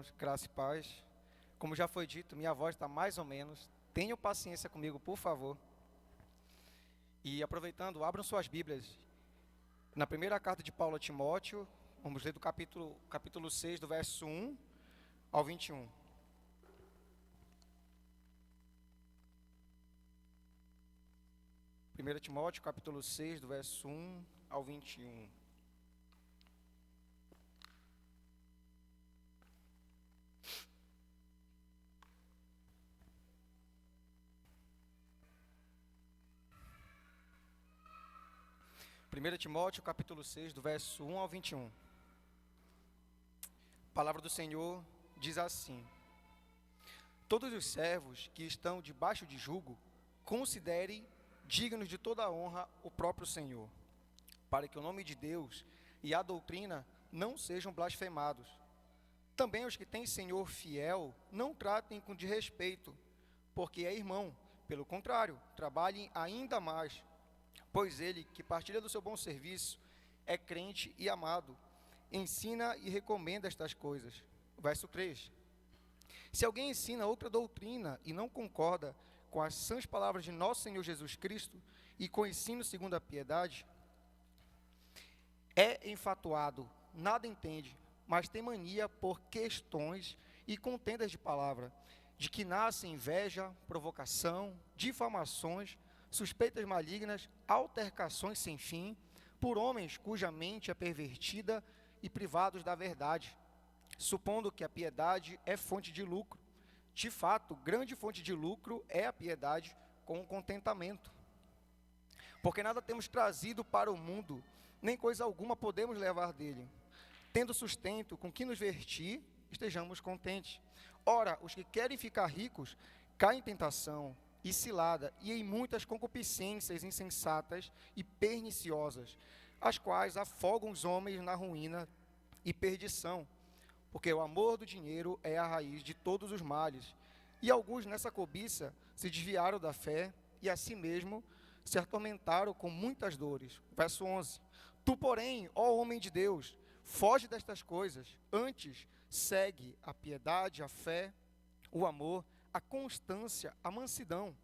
irmãos, graça e paz. Como já foi dito, minha voz está mais ou menos. Tenham paciência comigo, por favor. E aproveitando, abram suas Bíblias. Na primeira carta de Paulo a Timóteo, vamos ler do capítulo 6, do verso 1 ao 21. Primeira Timóteo, capítulo 6, do verso 1 ao 21. Primeira Timóteo, capítulo 6, do verso 1 ao 21. A palavra do Senhor diz assim: Todos os servos que estão debaixo de jugo, considerem dignos de toda a honra o próprio Senhor, para que o nome de Deus e a doutrina não sejam blasfemados. Também os que têm Senhor fiel, não tratem com desrespeito, porque é irmão. Pelo contrário, trabalhem ainda mais, pois ele, que partilha do seu bom serviço, é crente e amado. Ensina e recomenda estas coisas. Verso 3. Se alguém ensina outra doutrina e não concorda com as sãs palavras de nosso Senhor Jesus Cristo e com o ensino segundo a piedade, é enfatuado, nada entende, mas tem mania por questões e contendas de palavra, de que nasce inveja, provocação, difamações, suspeitas malignas, altercações sem fim, por homens cuja mente é pervertida e privados da verdade, supondo que a piedade é fonte de lucro. De fato, grande fonte de lucro é a piedade com o contentamento. Porque nada temos trazido para o mundo, nem coisa alguma podemos levar dele. Tendo sustento com que nos vestir, estejamos contentes. Ora, os que querem ficar ricos, caem em tentação e cilada, e em muitas concupiscências insensatas e perniciosas, as quais afogam os homens na ruína e perdição. Porque o amor do dinheiro é a raiz de todos os males. E alguns nessa cobiça se desviaram da fé e a si mesmo se atormentaram com muitas dores. Verso 11. Tu, porém, ó homem de Deus, foge destas coisas. Antes, segue a piedade, a fé, o amor, a constância, a mansidão.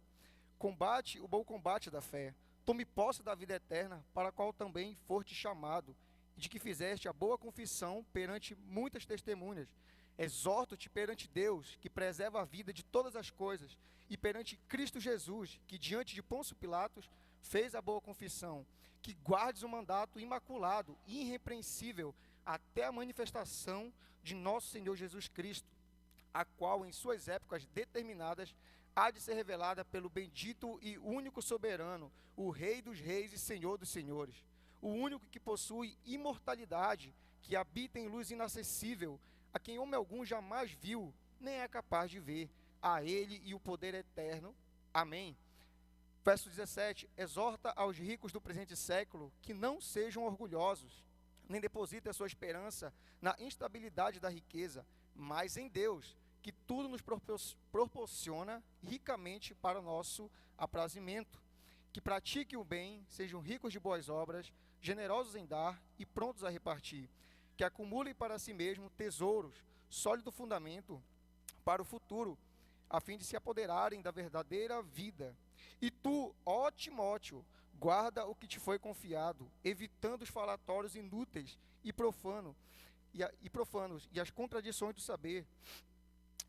Combate o bom combate da fé. Tome posse da vida eterna, para a qual também foste chamado, de que fizeste a boa confissão perante muitas testemunhas. Exorto-te perante Deus, que preserva a vida de todas as coisas, e perante Cristo Jesus, que diante de Pôncio Pilatos fez a boa confissão, que guardes o mandato imaculado e irrepreensível até a manifestação de nosso Senhor Jesus Cristo, a qual em suas épocas determinadas há de ser revelada pelo bendito e único soberano, o Rei dos reis e Senhor dos senhores, o único que possui imortalidade, que habita em luz inacessível, a quem homem algum jamais viu, nem é capaz de ver, a ele e o poder eterno. Amém. Verso 17, exorta aos ricos do presente século que não sejam orgulhosos, nem depositem a sua esperança na instabilidade da riqueza, mas em Deus, que tudo nos proporciona ricamente para o nosso aprazimento. Que pratiquem o bem, sejam ricos de boas obras, generosos em dar e prontos a repartir, que acumulem para si mesmo tesouros, sólido fundamento para o futuro, a fim de se apoderarem da verdadeira vida. E tu, ó Timóteo, guarda o que te foi confiado, evitando os falatórios inúteis e profanos, e as contradições do saber,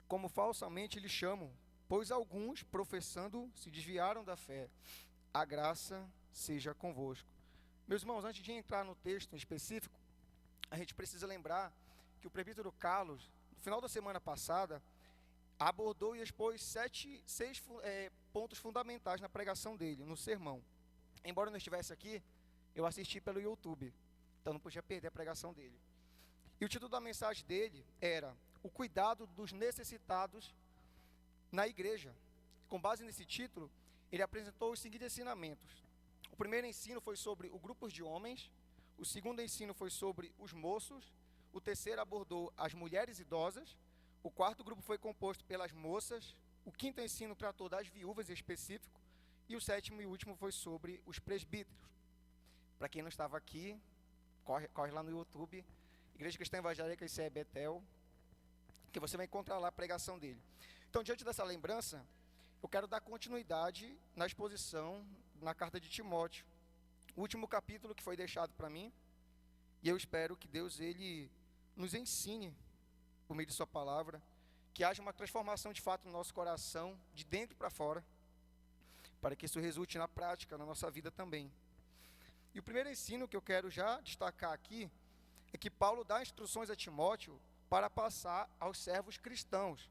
como falsamente lhe chamam, pois alguns, professando, se desviaram da fé. A graça seja convosco. Meus irmãos, antes de entrar no texto em específico, a gente precisa lembrar que o presbítero Carlos, no final da semana passada, abordou e expôs seis pontos fundamentais na pregação dele, no sermão. Embora eu não estivesse aqui, eu assisti pelo YouTube, então não podia perder a pregação dele. E o título da mensagem dele era o cuidado dos necessitados na igreja. Com base nesse título, ele apresentou os seguintes ensinamentos. O primeiro ensino foi sobre o grupo de homens, o segundo ensino foi sobre os moços, o terceiro abordou as mulheres idosas, o quarto grupo foi composto pelas moças, o quinto ensino tratou das viúvas em específico, e o sétimo e último foi sobre os presbíteros. Para quem não estava aqui, corre lá no YouTube, Igreja Cristã Evangélica ICE Betel, que você vai encontrar lá a pregação dele. Então, diante dessa lembrança, eu quero dar continuidade na exposição na carta de Timóteo, o último capítulo que foi deixado para mim, e eu espero que Deus ele nos ensine, por meio de sua palavra, que haja uma transformação de fato no nosso coração, de dentro para fora, para que isso resulte na prática, na nossa vida também. E o primeiro ensino que eu quero já destacar aqui, é que Paulo dá instruções a Timóteo para passar aos servos cristãos.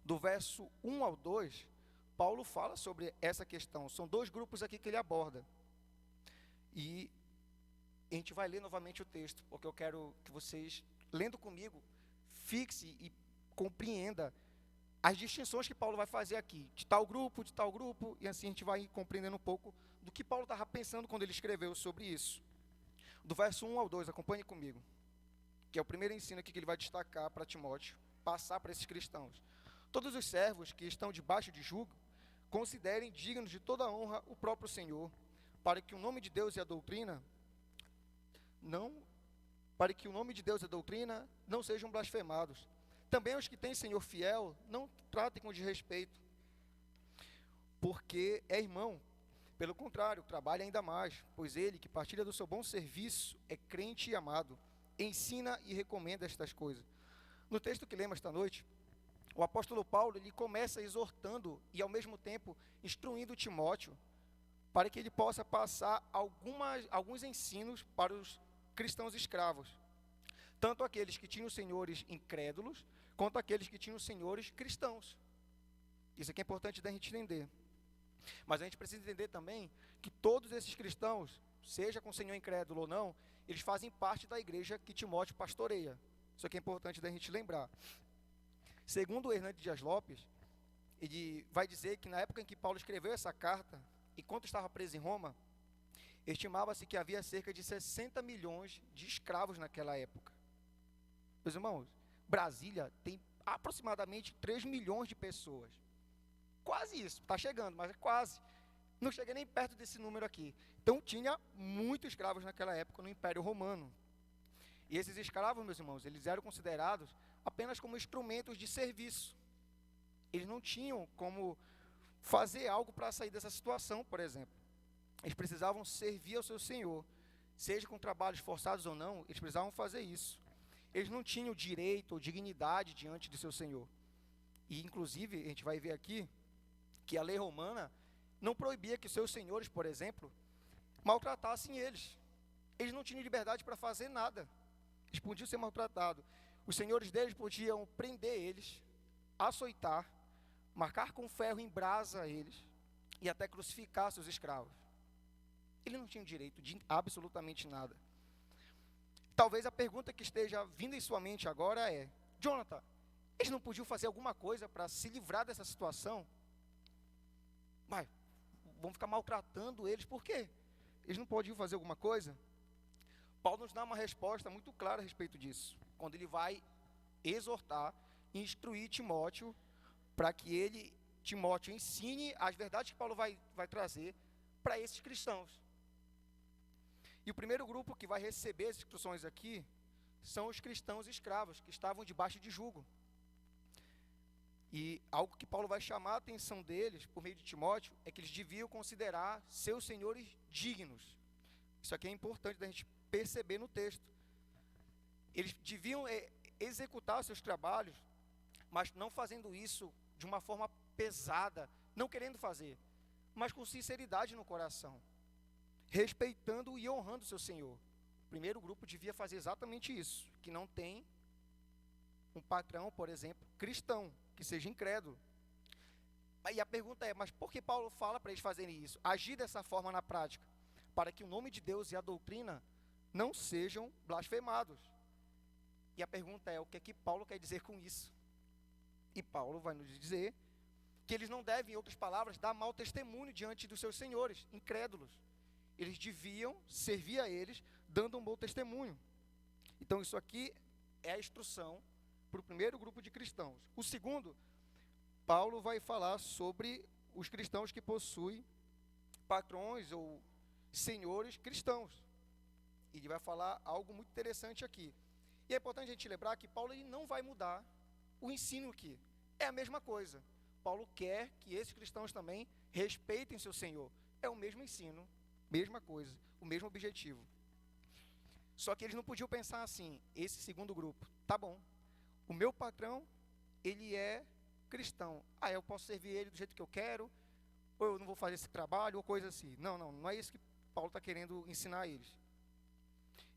Do verso 1 ao 2, Paulo fala sobre essa questão. São dois grupos aqui que ele aborda. E a gente vai ler novamente o texto, porque eu quero que vocês, lendo comigo, fixe e compreenda as distinções que Paulo vai fazer aqui, de tal grupo, e assim a gente vai compreendendo um pouco do que Paulo estava pensando quando ele escreveu sobre isso. Do verso 1 ao 2, acompanhe comigo, que é o primeiro ensino aqui que ele vai destacar para Timóteo, passar para esses cristãos. Todos os servos que estão debaixo de jugo, considerem dignos de toda honra o próprio Senhor, para que o nome de Deus e a doutrina não sejam blasfemados. Também os que têm Senhor fiel, não tratem com desrespeito, porque é irmão. Pelo contrário, trabalha ainda mais, pois ele, que partilha do seu bom serviço, é crente e amado, ensina e recomenda estas coisas. No texto que lemos esta noite, o apóstolo Paulo ele começa exortando e, ao mesmo tempo, instruindo Timóteo, para que ele possa passar alguns ensinos para os cristãos escravos, tanto aqueles que tinham senhores incrédulos, quanto aqueles que tinham senhores cristãos. Isso aqui é importante da gente entender. Mas a gente precisa entender também que todos esses cristãos, seja com senhor incrédulo ou não, eles fazem parte da igreja que Timóteo pastoreia. Isso aqui é importante da gente lembrar. Segundo Hernandes Dias Lopes, ele vai dizer que na época em que Paulo escreveu essa carta, enquanto estava preso em Roma, estimava-se que havia cerca de 60 milhões de escravos naquela época. Meus irmãos, Brasília tem aproximadamente 3 milhões de pessoas. Quase isso, está chegando, mas é quase. Não chega nem perto desse número aqui. Então tinha muitos escravos naquela época no Império Romano. E esses escravos, meus irmãos, eles eram considerados apenas como instrumentos de serviço. Eles não tinham como fazer algo para sair dessa situação, por exemplo. Eles precisavam servir ao seu senhor. Seja com trabalhos forçados ou não, eles precisavam fazer isso. Eles não tinham direito ou dignidade diante de seu senhor. E, inclusive, a gente vai ver aqui que a lei romana não proibia que seus senhores, por exemplo, maltratassem eles. Eles não tinham liberdade para fazer nada. Eles podiam ser maltratados. Os senhores deles podiam prender eles, açoitar, marcar com ferro em brasa eles e até crucificar seus escravos. Eles não tinham direito de absolutamente nada. Talvez a pergunta que esteja vindo em sua mente agora é: Jonathan, eles não podiam fazer alguma coisa para se livrar dessa situação? Mas vão ficar maltratando eles, por quê? Eles não podiam fazer alguma coisa? Paulo nos dá uma resposta muito clara a respeito disso, quando ele vai exortar e instruir Timóteo, para que Timóteo ensine as verdades que Paulo vai trazer para esses cristãos. E o primeiro grupo que vai receber as instruções aqui são os cristãos escravos, que estavam debaixo de jugo. E algo que Paulo vai chamar a atenção deles, por meio de Timóteo, é que eles deviam considerar seus senhores dignos. Isso aqui é importante da gente perceber no texto. Eles deviam executar seus trabalhos, mas não fazendo isso de uma forma pesada, não querendo fazer, mas com sinceridade no coração, respeitando e honrando seu senhor. O primeiro grupo devia fazer exatamente isso, que não tem um patrão, por exemplo, cristão, que seja incrédulo. E a pergunta é, mas por que Paulo fala para eles fazerem isso? Agir dessa forma na prática, para que o nome de Deus e a doutrina não sejam blasfemados. E a pergunta é, o que é que Paulo quer dizer com isso? E Paulo vai nos dizer que eles não devem, em outras palavras, dar mau testemunho diante dos seus senhores, incrédulos. Eles deviam servir a eles, dando um bom testemunho. Então isso aqui é a instrução para o primeiro grupo de cristãos. O segundo, Paulo vai falar sobre os cristãos que possuem patrões ou senhores cristãos. E ele vai falar algo muito interessante aqui. E é importante a gente lembrar que Paulo ele não vai mudar o ensino aqui. É a mesma coisa. Paulo quer que esses cristãos também respeitem seu Senhor. É o mesmo ensino, mesma coisa, o mesmo objetivo. Só que eles não podiam pensar assim, esse segundo grupo, tá bom, o meu patrão, ele é cristão. Eu posso servir ele do jeito que eu quero, ou eu não vou fazer esse trabalho, ou coisa assim. Não é isso que Paulo está querendo ensinar a eles.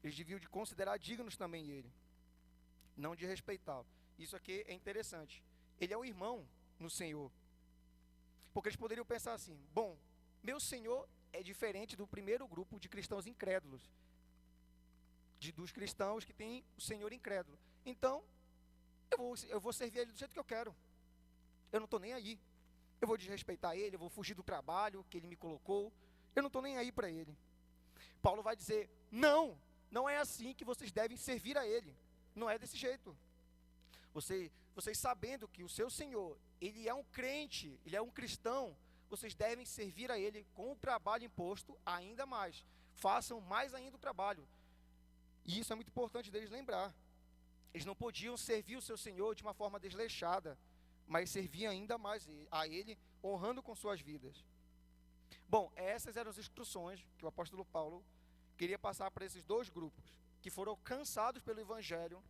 Eles deviam de considerar dignos também ele, não de respeitá-lo. Isso aqui é interessante. Ele é um irmão no Senhor. Porque eles poderiam pensar assim, bom, meu Senhor é diferente do primeiro grupo de cristãos incrédulos, dos cristãos que têm o Senhor incrédulo. Então, eu vou servir ele do jeito que eu quero. Eu não estou nem aí. Eu vou desrespeitar ele, eu vou fugir do trabalho que ele me colocou. Eu não estou nem aí para ele. Paulo vai dizer, não é assim que vocês devem servir a ele. Não é desse jeito. Vocês sabendo que o seu Senhor, ele é um crente, ele é um cristão, vocês devem servir a ele com o trabalho imposto ainda mais. Façam mais ainda o trabalho. E isso é muito importante deles lembrar. Eles não podiam servir o seu Senhor de uma forma desleixada, mas servir ainda mais a ele, honrando com suas vidas. Bom, essas eram as instruções que o apóstolo Paulo queria passar para esses dois grupos, que foram alcançados pelo Evangelho,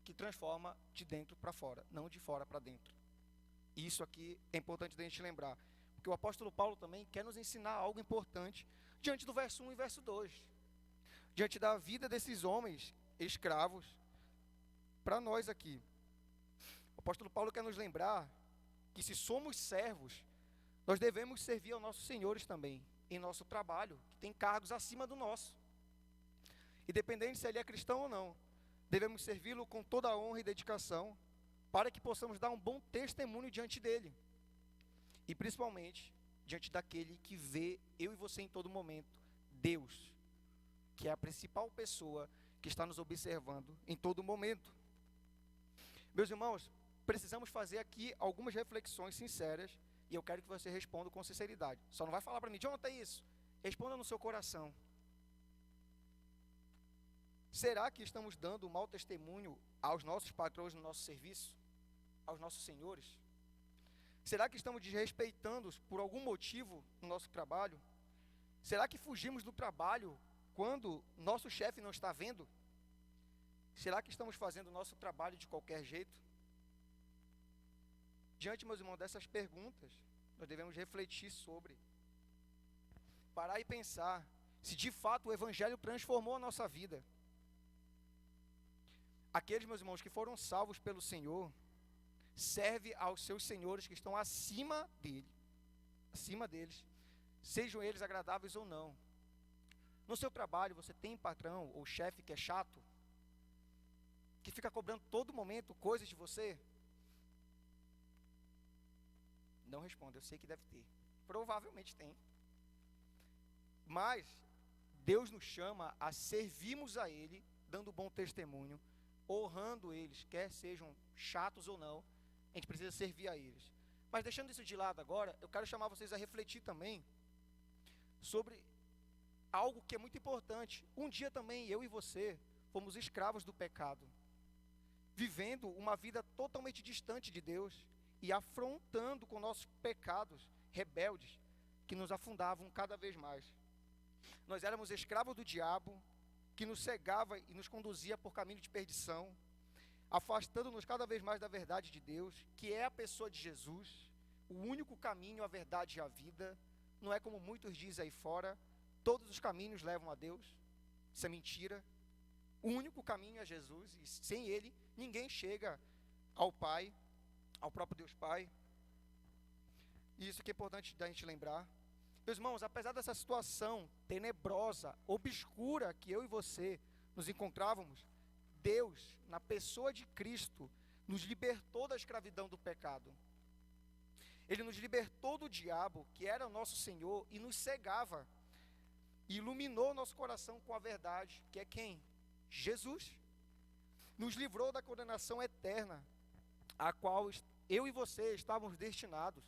que transforma de dentro para fora, não de fora para dentro. Isso aqui é importante da gente lembrar, porque o apóstolo Paulo também quer nos ensinar algo importante diante do verso 1 e verso 2. Diante da vida desses homens escravos, para nós aqui. O apóstolo Paulo quer nos lembrar que se somos servos, nós devemos servir aos nossos senhores também, em nosso trabalho, que tem cargos acima do nosso. Independente se ele é cristão ou não, devemos servi-lo com toda a honra e dedicação, para que possamos dar um bom testemunho diante dele. E principalmente, diante daquele que vê eu e você em todo momento, Deus, que é a principal pessoa que está nos observando em todo momento. Meus irmãos, precisamos fazer aqui algumas reflexões sinceras, e eu quero que você responda com sinceridade. Só não vai falar para mim, Jonathan, é isso. Responda no seu coração. Será que estamos dando um mau testemunho aos nossos patrões no nosso serviço? Aos nossos senhores? Será que estamos desrespeitando-os por algum motivo no nosso trabalho? Será que fugimos do trabalho quando nosso chefe não está vendo? Será que estamos fazendo o nosso trabalho de qualquer jeito? Diante, meus irmãos, dessas perguntas, nós devemos refletir sobre, parar e pensar se de fato o Evangelho transformou a nossa vida. Aqueles, meus irmãos, que foram salvos pelo Senhor, serve aos seus senhores que estão acima deles, sejam eles agradáveis ou não. No seu trabalho, você tem patrão ou chefe que é chato, que fica cobrando todo momento coisas de você? Não responda, eu sei que deve ter. Provavelmente tem. Mas Deus nos chama a servirmos a Ele, dando bom testemunho, honrando eles, quer sejam chatos ou não, a gente precisa servir a eles. Mas deixando isso de lado agora, eu quero chamar vocês a refletir também sobre algo que é muito importante. Um dia também eu e você fomos escravos do pecado, vivendo uma vida totalmente distante de Deus e afrontando com nossos pecados rebeldes que nos afundavam cada vez mais. Nós éramos escravos do diabo, que nos cegava e nos conduzia por caminho de perdição, afastando-nos cada vez mais da verdade de Deus, que é a pessoa de Jesus, o único caminho, a verdade e a vida. Não é como muitos dizem aí fora, todos os caminhos levam a Deus. Isso é mentira. O único caminho é Jesus, e sem Ele, ninguém chega ao Pai, ao próprio Deus Pai. E isso que é importante da gente lembrar. Meus irmãos, apesar dessa situação tenebrosa, obscura que eu e você nos encontrávamos, Deus, na pessoa de Cristo, nos libertou da escravidão do pecado. Ele nos libertou do diabo, que era o nosso Senhor, e nos cegava. E iluminou nosso coração com a verdade, que é quem? Jesus. Nos livrou da condenação eterna, a qual eu e você estávamos destinados.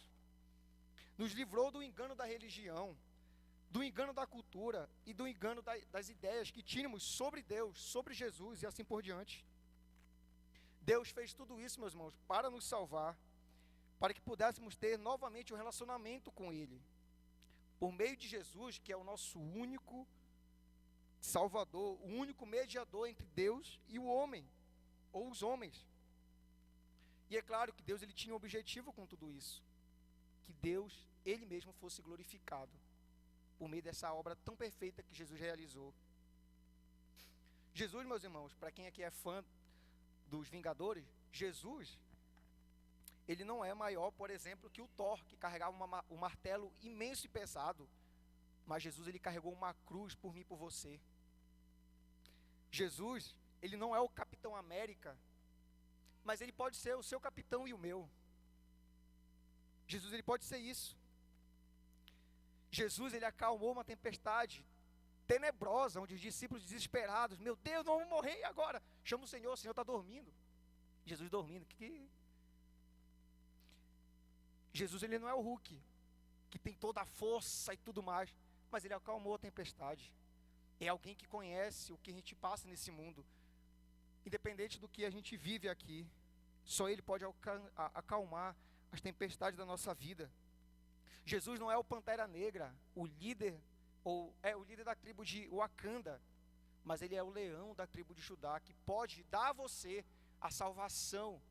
Nos livrou do engano da religião, do engano da cultura e do engano das ideias que tínhamos sobre Deus, sobre Jesus e assim por diante. Deus fez tudo isso, meus irmãos, para nos salvar, para que pudéssemos ter novamente um relacionamento com Ele, por meio de Jesus, que é o nosso único Salvador, o único mediador entre Deus e o homem, ou os homens. E é claro que Deus ele tinha um objetivo com tudo isso, que Deus, Ele mesmo, fosse glorificado, por meio dessa obra tão perfeita que Jesus realizou. Jesus, meus irmãos, para quem aqui é fã dos Vingadores, Jesus, ele não é maior, por exemplo, que o Thor, que carregava um martelo imenso e pesado, mas Jesus, ele carregou uma cruz por mim e por você. Jesus, ele não é o Capitão América, mas ele pode ser o seu capitão e o meu. Jesus, ele pode ser isso. Jesus, ele acalmou uma tempestade tenebrosa, onde os discípulos desesperados, meu Deus, não vamos morrer agora. Chama o Senhor está dormindo. Jesus dormindo. Jesus, ele não é o Hulk, que tem toda a força e tudo mais, mas ele acalmou a tempestade. É alguém que conhece o que a gente passa nesse mundo, independente do que a gente vive aqui. Só ele pode acalmar as tempestades da nossa vida. Jesus não é o Pantera Negra, o líder da tribo de Wakanda, mas ele é o leão da tribo de Judá, que pode dar a você a salvação,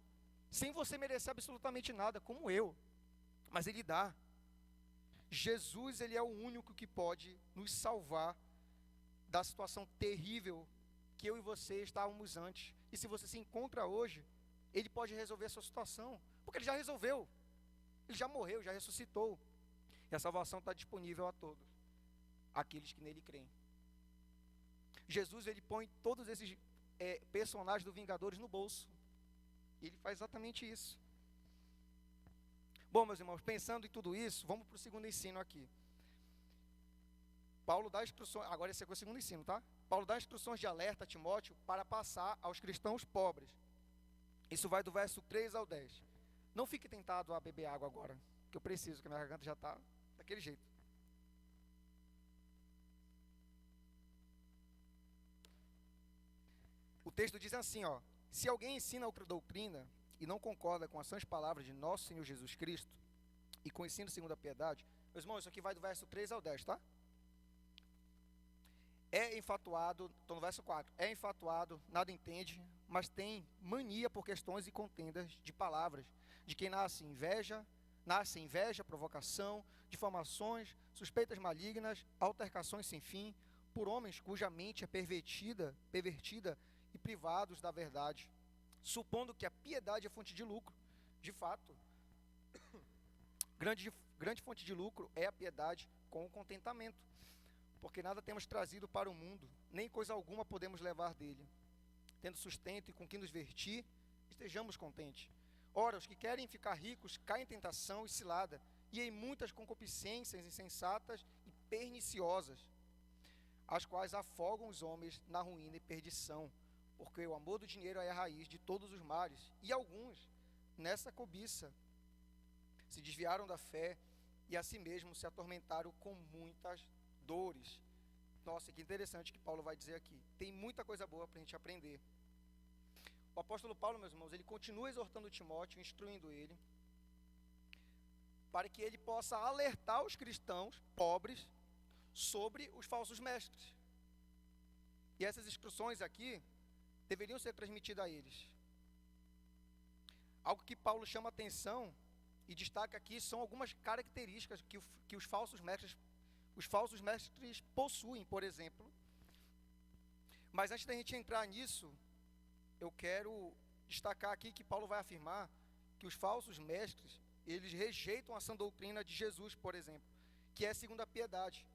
sem você merecer absolutamente nada, como eu, mas ele dá. Jesus, ele é o único que pode nos salvar da situação terrível que eu e você estávamos antes. E se você se encontra hoje, ele pode resolver a sua situação, porque ele já resolveu, ele já morreu, já ressuscitou, e a salvação está disponível a todos aqueles que nele creem. Jesus, ele põe todos esses personagens do Vingadores no bolso. Ele faz exatamente isso. Bom, meus irmãos, pensando em tudo isso, vamos para o segundo ensino aqui. Paulo dá instruções, agora esse aqui é o segundo ensino, tá? Paulo dá instruções de alerta a Timóteo para passar aos cristãos pobres. Isso vai do verso 3 ao 10. Não fique tentado a beber água agora, que eu preciso, que a minha garganta já está daquele jeito. O texto diz assim, se alguém ensina outra doutrina e não concorda com as sãs palavras de nosso Senhor Jesus Cristo e com o ensino segundo a piedade, meus irmãos, isso aqui vai do verso 3 ao 10, tá? É enfatuado, estou no verso 4, é enfatuado, nada entende, mas tem mania por questões e contendas de palavras, de quem nasce inveja, provocação, difamações, suspeitas malignas, altercações sem fim, por homens cuja mente é pervertida e privados da verdade, supondo que a piedade é fonte de lucro. De fato, grande fonte de lucro é a piedade com o contentamento, porque nada temos trazido para o mundo, nem coisa alguma podemos levar dele. Tendo sustento e com que nos vestir, estejamos contentes. Ora, os que querem ficar ricos caem em tentação e cilada, e em muitas concupiscências insensatas e perniciosas, as quais afogam os homens na ruína e perdição, porque o amor do dinheiro é a raiz de todos os males, e alguns, nessa cobiça, se desviaram da fé e a si mesmos se atormentaram com muitas dores. Nossa, que interessante que Paulo vai dizer aqui. Tem muita coisa boa para a gente aprender. O apóstolo Paulo, meus irmãos, ele continua exortando Timóteo, instruindo ele, para que ele possa alertar os cristãos pobres sobre os falsos mestres. E essas instruções aqui deveriam ser transmitidas a eles. Algo que Paulo chama atenção e destaca aqui são algumas características que os falsos mestres possuem, por exemplo. Mas antes da gente entrar nisso, eu quero destacar aqui que Paulo vai afirmar que os falsos mestres, eles rejeitam a sã doutrina de Jesus, por exemplo, que é segundo a piedade.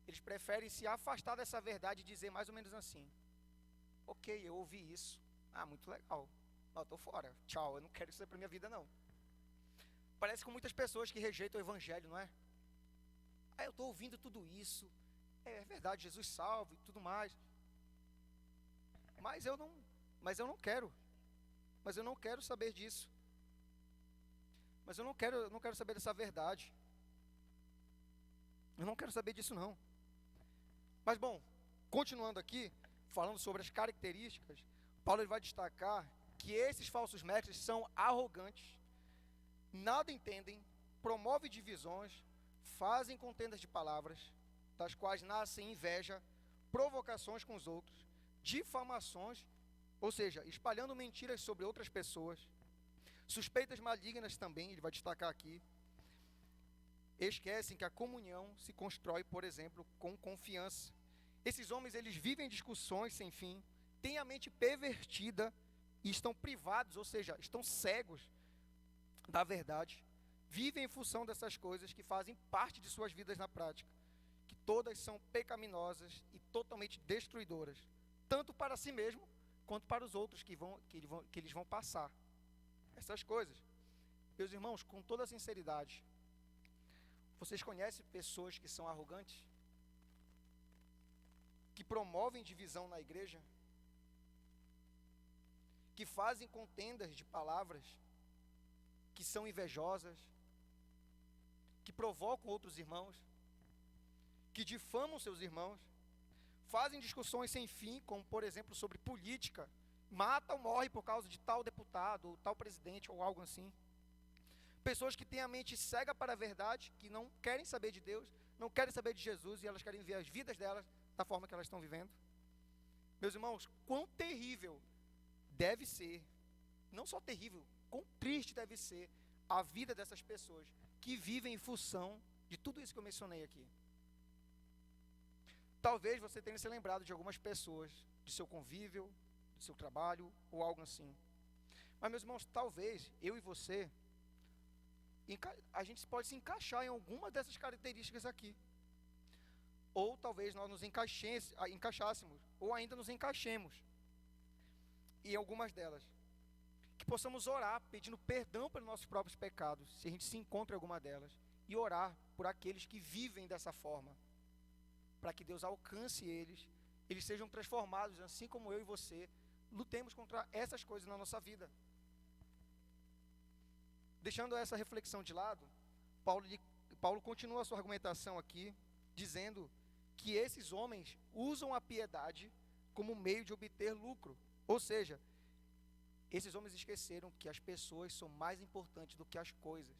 Eles preferem se afastar dessa verdade e dizer mais ou menos assim: ok, eu ouvi isso, muito legal, eu estou fora, tchau, eu não quero isso para minha vida não. Parece com muitas pessoas que rejeitam o evangelho, não é? Eu estou ouvindo tudo isso, é verdade, Jesus salva e tudo mais, mas eu não quero saber disso, mas eu não quero saber dessa verdade, eu não quero saber disso não. Mas bom, continuando aqui, falando sobre as características, Paulo ele vai destacar que esses falsos mestres são arrogantes, nada entendem, promovem divisões, fazem contendas de palavras, das quais nascem inveja, provocações com os outros, difamações, ou seja, espalhando mentiras sobre outras pessoas, suspeitas malignas também, ele vai destacar aqui. Esquecem que a comunhão se constrói, por exemplo, com confiança. Esses homens, eles vivem discussões sem fim, têm a mente pervertida e estão privados, ou seja, estão cegos da verdade. Vivem em função dessas coisas que fazem parte de suas vidas na prática, que todas são pecaminosas e totalmente destruidoras, tanto para si mesmo, quanto para os outros que eles vão passar. Essas coisas. Meus irmãos, com toda sinceridade, vocês conhecem pessoas que são arrogantes? Que promovem divisão na igreja? Que fazem contendas de palavras? Que são invejosas? Que provocam outros irmãos? Que difamam seus irmãos? Fazem discussões sem fim, como por exemplo sobre política, mata ou morre por causa de tal deputado, ou tal presidente, ou algo assim. Pessoas que têm a mente cega para a verdade, que não querem saber de Deus, não querem saber de Jesus, e elas querem ver as vidas delas da forma que elas estão vivendo. Meus irmãos, quão terrível deve ser, não só terrível, quão triste deve ser a vida dessas pessoas que vivem em função de tudo isso que eu mencionei aqui. Talvez você tenha se lembrado de algumas pessoas, de seu convívio, do seu trabalho, ou algo assim. Mas, meus irmãos, talvez eu e você, a gente pode se encaixar em alguma dessas características aqui. Ou talvez nós nos encaixássemos, ou ainda nos encaixemos em algumas delas. Que possamos orar pedindo perdão pelos nossos próprios pecados, se a gente se encontra em alguma delas, e orar por aqueles que vivem dessa forma, para que Deus alcance eles sejam transformados, assim como eu e você lutemos contra essas coisas na nossa vida. Deixando essa reflexão de lado, Paulo continua a sua argumentação aqui, dizendo que esses homens usam a piedade como meio de obter lucro. Ou seja, esses homens esqueceram que as pessoas são mais importantes do que as coisas.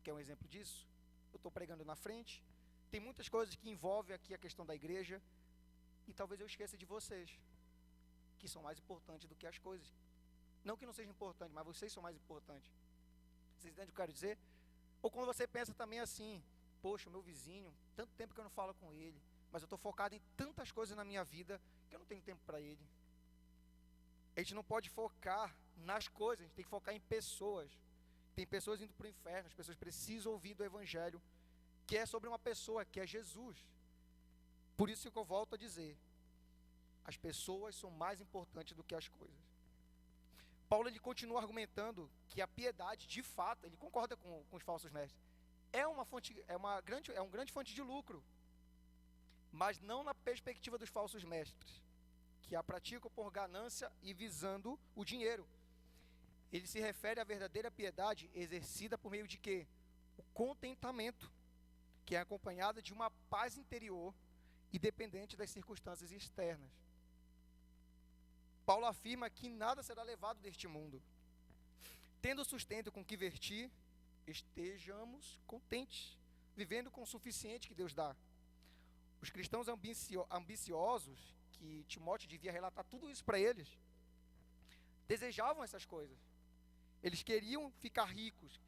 Quer um exemplo disso? Eu estou pregando na frente, tem muitas coisas que envolvem aqui a questão da igreja, e talvez eu esqueça de vocês, que são mais importantes do que as coisas. Não que não sejam importantes, mas vocês são mais importantes. Vocês entendem o que eu quero dizer? Ou quando você pensa também assim, poxa, o meu vizinho, tanto tempo que eu não falo com ele, mas eu estou focado em tantas coisas na minha vida, que eu não tenho tempo para ele. A gente não pode focar nas coisas, a gente tem que focar em pessoas. Tem pessoas indo para o inferno, as pessoas precisam ouvir do Evangelho, que é sobre uma pessoa, que é Jesus. Por isso que eu volto a dizer, as pessoas são mais importantes do que as coisas. Paulo, ele continua argumentando que a piedade, de fato, ele concorda com os falsos mestres, é um grande fonte de lucro, mas não na perspectiva dos falsos mestres, que a praticam por ganância e visando o dinheiro. Ele se refere à verdadeira piedade exercida por meio de quê? O contentamento, que é acompanhada de uma paz interior, independente das circunstâncias externas. Paulo afirma que nada será levado deste mundo. Tendo sustento com que vestir, estejamos contentes, vivendo com o suficiente que Deus dá. Os cristãos ambiciosos, que Timóteo devia relatar tudo isso para eles, desejavam essas coisas. Eles queriam ficar ricos.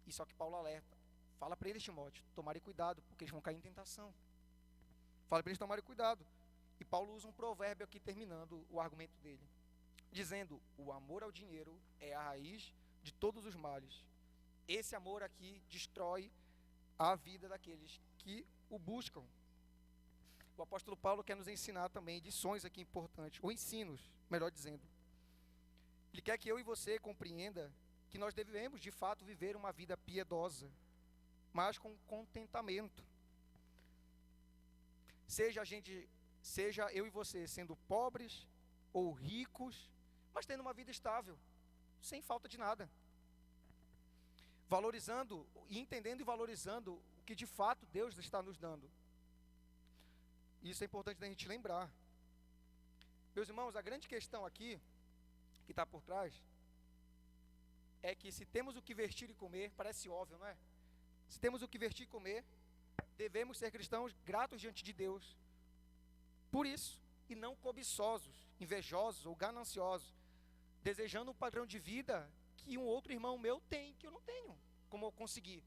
E só que Paulo alerta. Fala para eles, Timóteo, tomarem cuidado, porque eles vão cair em tentação. Fala para eles tomarem cuidado. E Paulo usa um provérbio aqui, terminando o argumento dele, dizendo, o amor ao dinheiro é a raiz de todos os males. Esse amor aqui destrói a vida daqueles que o buscam. O apóstolo Paulo quer nos ensinar também lições aqui importantes, ou ensinos, melhor dizendo. Ele quer que eu e você compreenda que nós devemos, de fato, viver uma vida piedosa, mas com contentamento. Seja eu e você sendo pobres ou ricos, mas tendo uma vida estável, sem falta de nada. Valorizando, entendendo e valorizando o que de fato Deus está nos dando. Isso é importante da gente lembrar. Meus irmãos, a grande questão aqui, que está por trás é que se temos o que vestir e comer, parece óbvio, não é? Se temos o que vestir e comer, devemos ser cristãos gratos diante de Deus por isso, e não cobiçosos, invejosos ou gananciosos, desejando um padrão de vida que um outro irmão meu tem, que eu não tenho, como eu conseguir.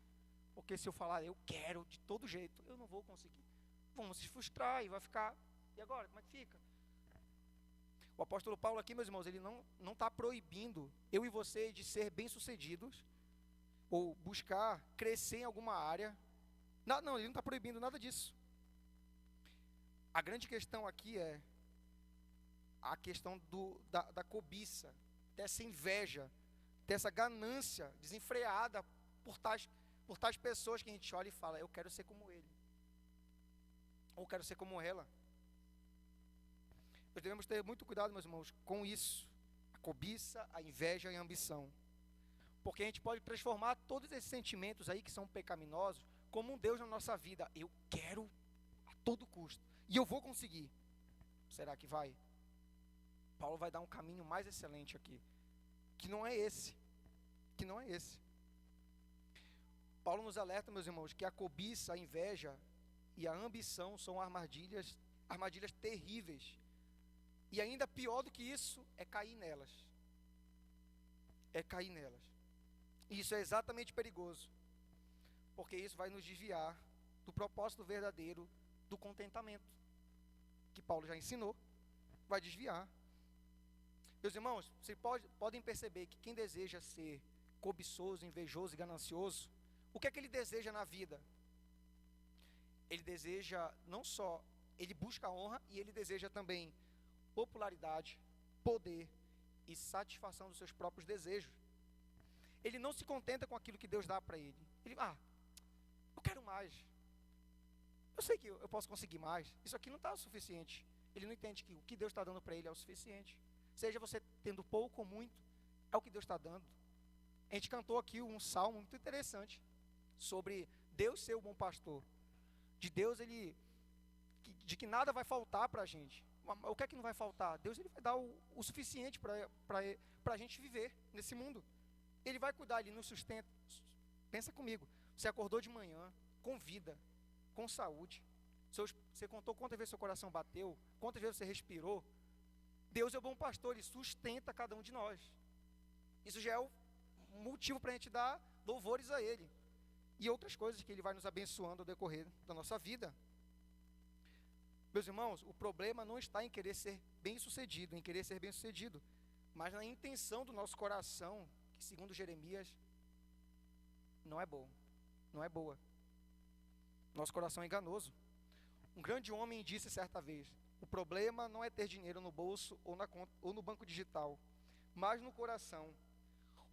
Porque se eu falar, eu quero de todo jeito, eu não vou conseguir. Vamos se frustrar e vai ficar, e agora, como é que fica? O apóstolo Paulo aqui, meus irmãos, ele não está proibindo eu e você de ser bem-sucedidos, ou buscar crescer em alguma área. Não, ele não está proibindo nada disso. A grande questão aqui é a questão da cobiça, dessa inveja, dessa ganância desenfreada por tais pessoas que a gente olha e fala, eu quero ser como ele, ou quero ser como ela. Nós devemos ter muito cuidado, meus irmãos, com isso, a cobiça, a inveja e a ambição, porque a gente pode transformar todos esses sentimentos aí que são pecaminosos, como um Deus na nossa vida. Eu quero a todo custo, e eu vou conseguir. Será que vai? Paulo vai dar um caminho mais excelente aqui, que não é esse. Paulo nos alerta, meus irmãos, que a cobiça, a inveja e a ambição são armadilhas terríveis. E ainda pior do que isso, é cair nelas. E isso é exatamente perigoso, porque isso vai nos desviar do propósito verdadeiro do contentamento, que Paulo já ensinou, vai desviar. Meus irmãos, vocês podem perceber que quem deseja ser cobiçoso, invejoso e ganancioso, o que é que ele deseja na vida? Ele deseja não só, ele busca honra e ele deseja também popularidade, poder e satisfação dos seus próprios desejos. Ele não se contenta com aquilo que Deus dá para ele. Eu quero mais. Eu sei que eu posso conseguir mais. Isso aqui não está o suficiente. Ele não entende que o que Deus está dando para ele é o suficiente. Seja você tendo pouco ou muito, é o que Deus está dando. A gente cantou aqui um salmo muito interessante sobre Deus ser o bom pastor. De Deus, de que nada vai faltar para a gente. O que é que não vai faltar? Deus ele vai dar o suficiente para a gente viver nesse mundo. Ele vai cuidar, ele nos sustenta. Pensa comigo, você acordou de manhã, com vida, com saúde. Você contou quantas vezes seu coração bateu, quantas vezes você respirou. Deus é o bom pastor, ele sustenta cada um de nós. Isso já é o motivo para a gente dar louvores a ele. E outras coisas que ele vai nos abençoando ao decorrer da nossa vida. Meus irmãos, o problema não está em querer ser bem-sucedido, mas na intenção do nosso coração, que segundo Jeremias, não é boa. Nosso coração é enganoso. Um grande homem disse certa vez, o problema não é ter dinheiro no bolso ou na conta, ou no banco digital, mas no coração.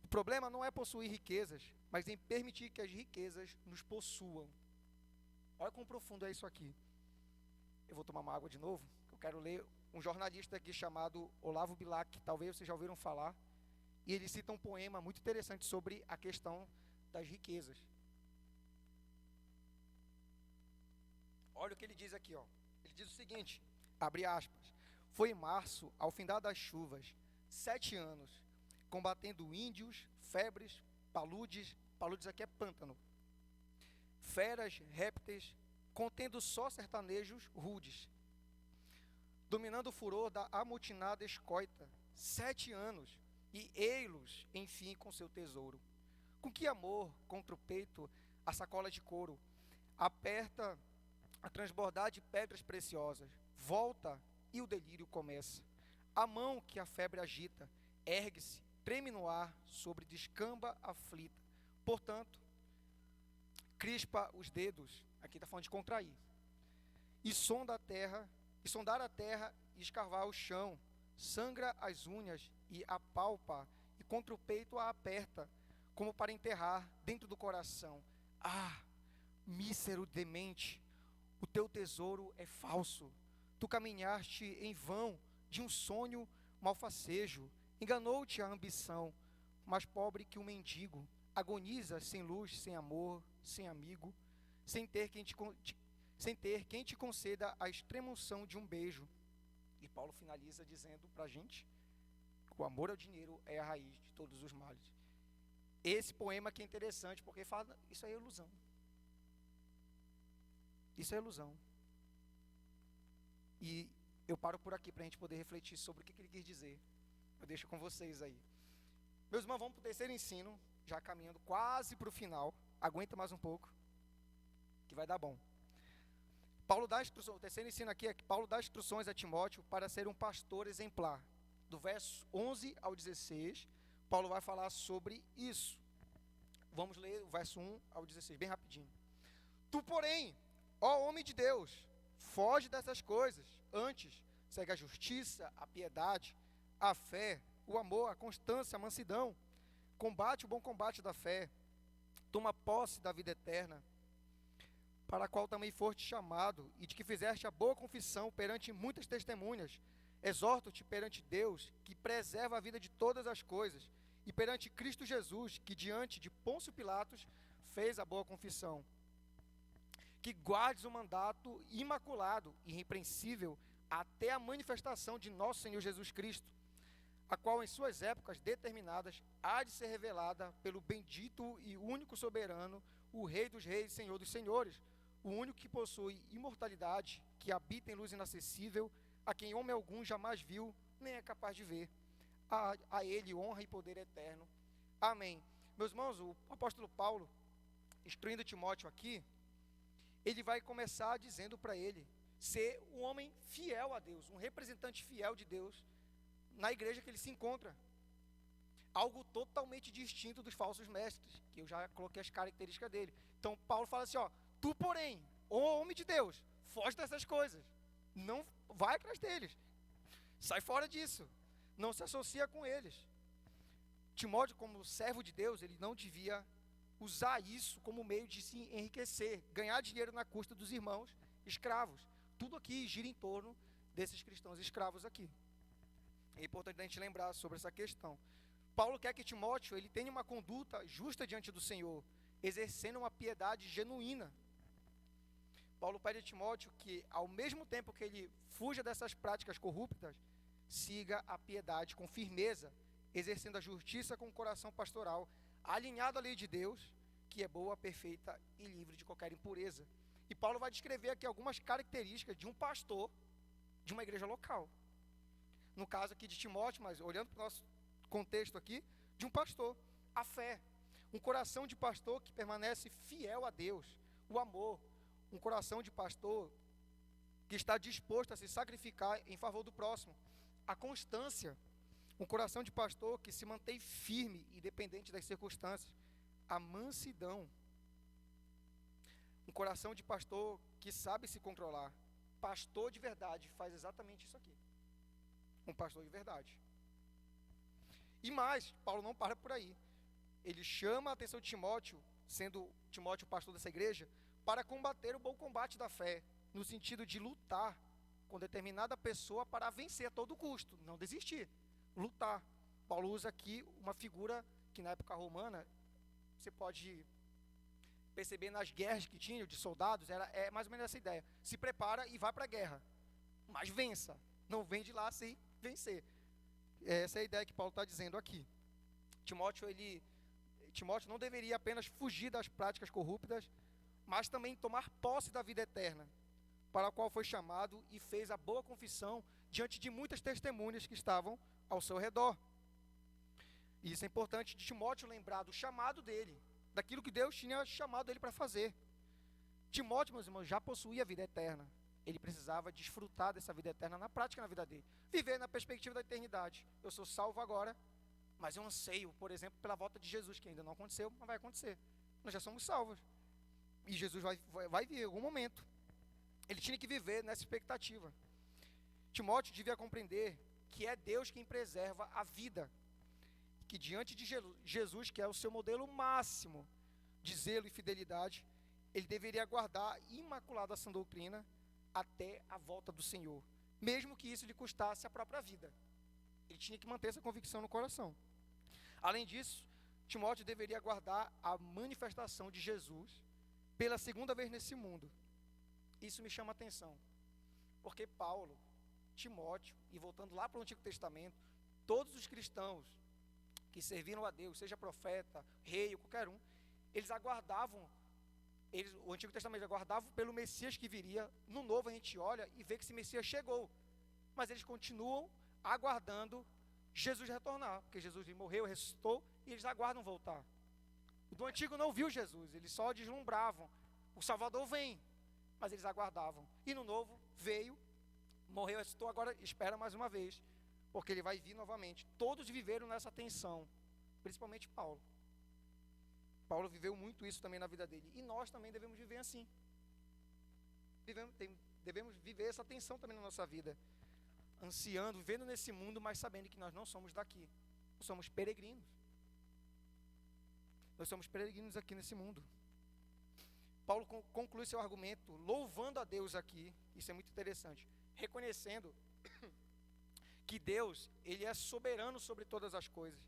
O problema não é possuir riquezas, mas em permitir que as riquezas nos possuam. Olha quão profundo é isso aqui. Eu vou tomar uma água de novo. Eu quero ler um jornalista aqui chamado Olavo Bilac, talvez vocês já ouviram falar, e ele cita um poema muito interessante sobre a questão das riquezas. Olha o que ele diz aqui, ó. Ele diz o seguinte, abre aspas, foi em março, ao findar das chuvas, 7 anos, combatendo índios, febres, paludes aqui é pântano, feras, répteis, contendo só sertanejos rudes, dominando o furor da amotinada escoita, 7 anos, e ei-los, enfim, com seu tesouro. Com que amor, contra o peito, a sacola de couro, aperta a transbordar de pedras preciosas, volta e o delírio começa. A mão que a febre agita, ergue-se, treme no ar, sobre descamba aflita. Portanto, crispa os dedos, aqui está falando de contrair, e sondar a terra e escarvar o chão, sangra as unhas e apalpa, e contra o peito a aperta, como para enterrar dentro do coração. Ah, mísero demente, o teu tesouro é falso, tu caminhaste em vão de um sonho malfacejo, enganou-te a ambição, mais pobre que um mendigo, agoniza sem luz, sem amor, sem amigo, sem ter quem te conceda a extrema-unção de um beijo. E Paulo finaliza dizendo para a gente, O amor ao dinheiro é a raiz de todos os males. Esse poema aqui é interessante, porque fala, isso é ilusão. Isso é ilusão. E eu paro por aqui para a gente poder refletir sobre o que ele quis dizer. Eu deixo com vocês aí. Meus irmãos, vamos para o terceiro ensino, já caminhando quase para o final. Aguenta mais um pouco, que vai dar bom. Paulo dá instruções, o terceiro ensino aqui é que Paulo dá instruções a Timóteo para ser um pastor exemplar. Do verso 11 ao 16, Paulo vai falar sobre isso. Vamos ler o verso 1 ao 16, bem rapidinho. Tu, porém, ó homem de Deus, foge dessas coisas. Antes, segue a justiça, a piedade, a fé, o amor, a constância, a mansidão. Combate o bom combate da fé. Toma posse da vida eterna, para a qual também foste chamado, e de que fizeste a boa confissão perante muitas testemunhas. Exorto-te perante Deus, que preserva a vida de todas as coisas, e perante Cristo Jesus, que diante de Pôncio Pilatos fez a boa confissão. Que guardes o mandato imaculado e irrepreensível até a manifestação de nosso Senhor Jesus Cristo, a qual em suas épocas determinadas há de ser revelada pelo bendito e único soberano, o Rei dos Reis e Senhor dos Senhores, o único que possui imortalidade, que habita em luz inacessível, a quem homem algum jamais viu, nem é capaz de ver. A ele honra e poder eterno. Amém. Meus irmãos, o apóstolo Paulo, instruindo Timóteo aqui, ele vai começar dizendo para ele ser um homem fiel a Deus, um representante fiel de Deus na igreja que ele se encontra. Algo totalmente distinto dos falsos mestres, que eu já coloquei as características dele. Então Paulo fala assim, tu porém, ô homem de Deus, foge dessas coisas, não vai atrás deles, sai fora disso, não se associa com eles. Timóteo, como servo de Deus, ele não devia usar isso como meio de se enriquecer, ganhar dinheiro na custa dos irmãos escravos. Tudo aqui gira em torno desses cristãos escravos aqui. É importante a gente lembrar sobre essa questão. Paulo quer que Timóteo ele tenha uma conduta justa diante do Senhor, exercendo uma piedade genuína. Paulo pede a Timóteo que, ao mesmo tempo que ele fuja dessas práticas corruptas, siga a piedade com firmeza, exercendo a justiça com o coração pastoral, alinhado à lei de Deus, que é boa, perfeita e livre de qualquer impureza. E Paulo vai descrever aqui algumas características de um pastor de uma igreja local. No caso aqui de Timóteo, mas olhando para o nosso contexto aqui, de um pastor. A fé, um coração de pastor que permanece fiel a Deus. O amor, um coração de pastor que está disposto a se sacrificar em favor do próximo. A constância, um coração de pastor que se mantém firme, independente das circunstâncias. A mansidão, um coração de pastor que sabe se controlar. Pastor de verdade faz exatamente isso aqui. Um pastor de verdade. E mais, Paulo não para por aí. Ele chama a atenção de Timóteo, sendo Timóteo o pastor dessa igreja, para combater o bom combate da fé, no sentido de lutar com determinada pessoa para vencer a todo custo, não desistir, lutar. Paulo usa aqui uma figura que na época romana, você pode perceber nas guerras que tinham de soldados, é mais ou menos essa ideia. Se prepara e vai para a guerra, mas vença, não vem de lá sem vencer. Essa é a ideia que Paulo está dizendo aqui. Timóteo não deveria apenas fugir das práticas corruptas, mas também tomar posse da vida eterna, para a qual foi chamado e fez a boa confissão diante de muitas testemunhas que estavam ao seu redor. E isso é importante de Timóteo lembrar do chamado dele, daquilo que Deus tinha chamado ele para fazer. Timóteo, meus irmãos, já possuía a vida eterna. Ele precisava desfrutar dessa vida eterna na prática, na vida dele. Viver na perspectiva da eternidade. Eu sou salvo agora, mas eu anseio, por exemplo, pela volta de Jesus, que ainda não aconteceu, mas vai acontecer. Nós já somos salvos. E Jesus vai vir em algum momento. Ele tinha que viver nessa expectativa. Timóteo devia compreender que é Deus quem preserva a vida. Que diante de Jesus, que é o seu modelo máximo de zelo e fidelidade, ele deveria guardar imaculada essa doutrina até a volta do Senhor, mesmo que isso lhe custasse a própria vida. Ele tinha que manter essa convicção no coração. Além disso, Timóteo deveria guardar a manifestação de Jesus pela segunda vez nesse mundo. Isso me chama a atenção, porque Paulo, Timóteo, e voltando lá para o Antigo Testamento, todos os cristãos que serviram a Deus, seja profeta, rei ou qualquer um, eles aguardavam, o Antigo Testamento aguardava pelo Messias que viria. No Novo a gente olha e vê que esse Messias chegou, mas eles continuam aguardando Jesus retornar, porque Jesus morreu, ressuscitou, e eles aguardam voltar. O do Antigo não viu Jesus, eles só deslumbravam, o Salvador vem, mas eles aguardavam. E no Novo veio, morreu, ressuscitou, agora espera mais uma vez, porque ele vai vir novamente. Todos viveram nessa tensão, principalmente Paulo. Paulo viveu muito isso também na vida dele, e nós também devemos viver assim. Devemos viver essa tensão também na nossa vida, ansiando, vivendo nesse mundo, mas sabendo que nós não somos daqui, nós somos peregrinos. Nós somos peregrinos aqui nesse mundo. Paulo conclui seu argumento louvando a Deus aqui, isso é muito interessante, reconhecendo que Deus, Ele é soberano sobre todas as coisas,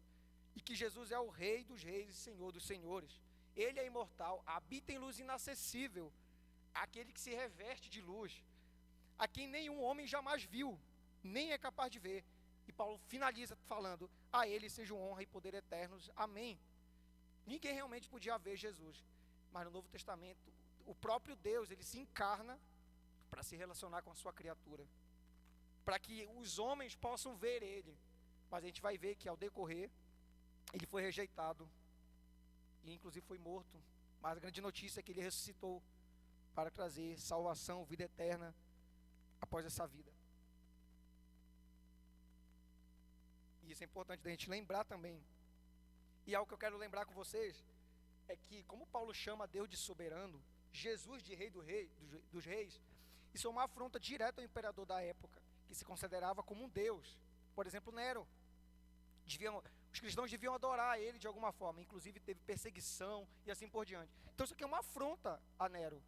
e que Jesus é o Rei dos reis e Senhor dos senhores. Ele é imortal, habita em luz inacessível, aquele que se reveste de luz, a quem nenhum homem jamais viu, nem é capaz de ver. E Paulo finaliza falando: a Ele sejam honra e poder eternos, amém. Ninguém realmente podia ver Jesus, mas no Novo Testamento, o próprio Deus, Ele se encarna para se relacionar com a sua criatura, para que os homens possam ver Ele. Mas a gente vai ver que ao decorrer, Ele foi rejeitado, e inclusive foi morto. Mas a grande notícia é que Ele ressuscitou para trazer salvação, vida eterna após essa vida. E isso é importante da gente lembrar também. E algo que eu quero lembrar com vocês é que, como Paulo chama Deus de soberano, Jesus de dos reis, isso é uma afronta direta ao imperador da época, que se considerava como um deus. Por exemplo, Nero. Os cristãos deviam adorar ele de alguma forma, inclusive teve perseguição e assim por diante. Então isso aqui é uma afronta a Nero.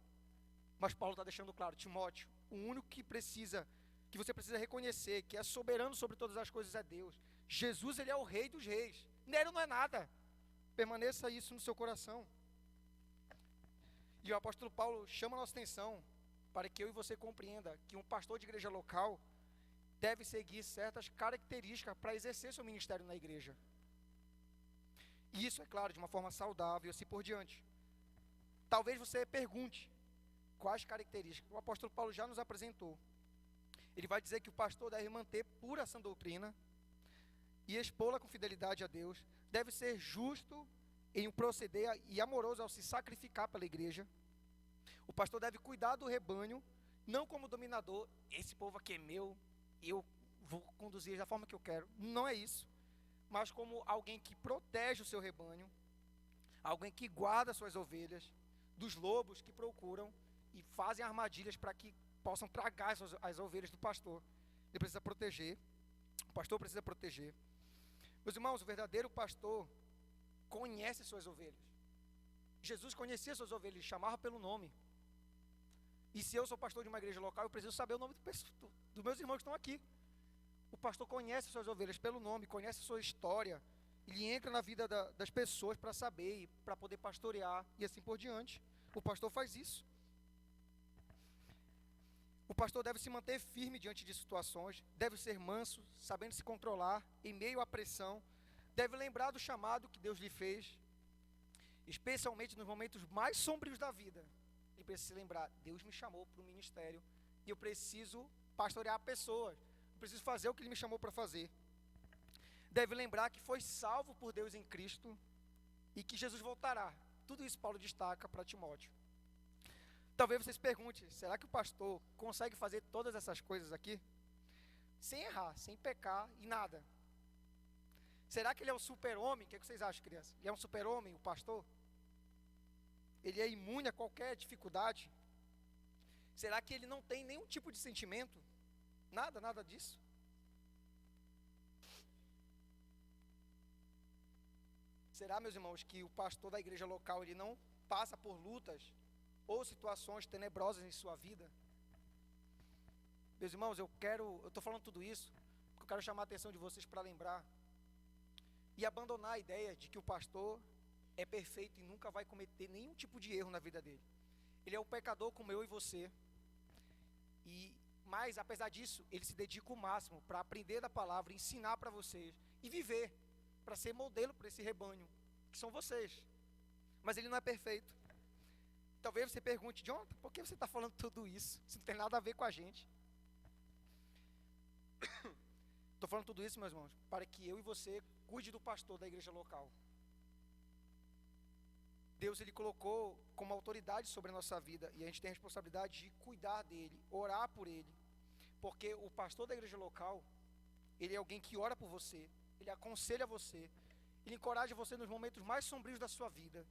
Mas Paulo está deixando claro: Timóteo, o único que você precisa reconhecer, que é soberano sobre todas as coisas, é Deus. Jesus, Ele é o Rei dos reis. Nero não é nada. Permaneça isso no seu coração. E o apóstolo Paulo chama a nossa atenção para que eu e você compreenda que um pastor de igreja local deve seguir certas características para exercer seu ministério na igreja. E isso, é claro, de uma forma saudável e assim por diante. Talvez você pergunte quais características. O apóstolo Paulo já nos apresentou. Ele vai dizer que o pastor deve manter pura essa doutrina e expô-la com fidelidade a Deus, deve ser justo em proceder e amoroso ao se sacrificar pela igreja. O pastor deve cuidar do rebanho, não como dominador: esse povo aqui é meu, eu vou conduzir da forma que eu quero. Não é isso. Mas como alguém que protege o seu rebanho, alguém que guarda suas ovelhas dos lobos que procuram e fazem armadilhas para que possam tragar as ovelhas do pastor. Ele precisa proteger, o pastor precisa proteger. Meus irmãos, o verdadeiro pastor conhece suas ovelhas. Jesus conhecia suas ovelhas, chamava pelo nome. E se eu sou pastor de uma igreja local, eu preciso saber o nome dos meus irmãos que estão aqui. O pastor conhece suas ovelhas pelo nome, conhece sua história. Ele entra na vida das pessoas para saber, para poder pastorear e assim por diante. O pastor faz isso. O pastor deve se manter firme diante de situações, deve ser manso, sabendo se controlar em meio à pressão, deve lembrar do chamado que Deus lhe fez, especialmente nos momentos mais sombrios da vida. Ele precisa se lembrar: Deus me chamou para o ministério e eu preciso pastorear pessoas, eu preciso fazer o que Ele me chamou para fazer. Deve lembrar que foi salvo por Deus em Cristo e que Jesus voltará. Tudo isso Paulo destaca para Timóteo. Talvez você se pergunte: será que o pastor consegue fazer todas essas coisas aqui? Sem errar, sem pecar e nada. Será que ele é um super-homem? O que vocês acham, criança? Ele é um super-homem, o pastor? Ele é imune a qualquer dificuldade? Será que ele não tem nenhum tipo de sentimento? Nada disso. Será, meus irmãos, que o pastor da igreja local, ele não passa por lutas ou situações tenebrosas em sua vida? Meus irmãos, eu estou falando tudo isso porque eu quero chamar a atenção de vocês para lembrar e abandonar a ideia de que o pastor é perfeito e nunca vai cometer nenhum tipo de erro na vida dele. Ele é um pecador como eu e você. Mas apesar disso, ele se dedica o máximo para aprender da palavra, ensinar para vocês e viver, para ser modelo para esse rebanho, que são vocês. Mas ele não é perfeito. Talvez você pergunte, Jonathan, por que você está falando tudo isso? Isso não tem nada a ver com a gente. Estou falando tudo isso, meus irmãos, para que eu e você cuide do pastor da igreja local. Deus, ele colocou como autoridade sobre a nossa vida, e a gente tem a responsabilidade de cuidar dele, orar por ele. Porque o pastor da igreja local, ele é alguém que ora por você, ele aconselha você, ele encoraja você nos momentos mais sombrios da sua vida.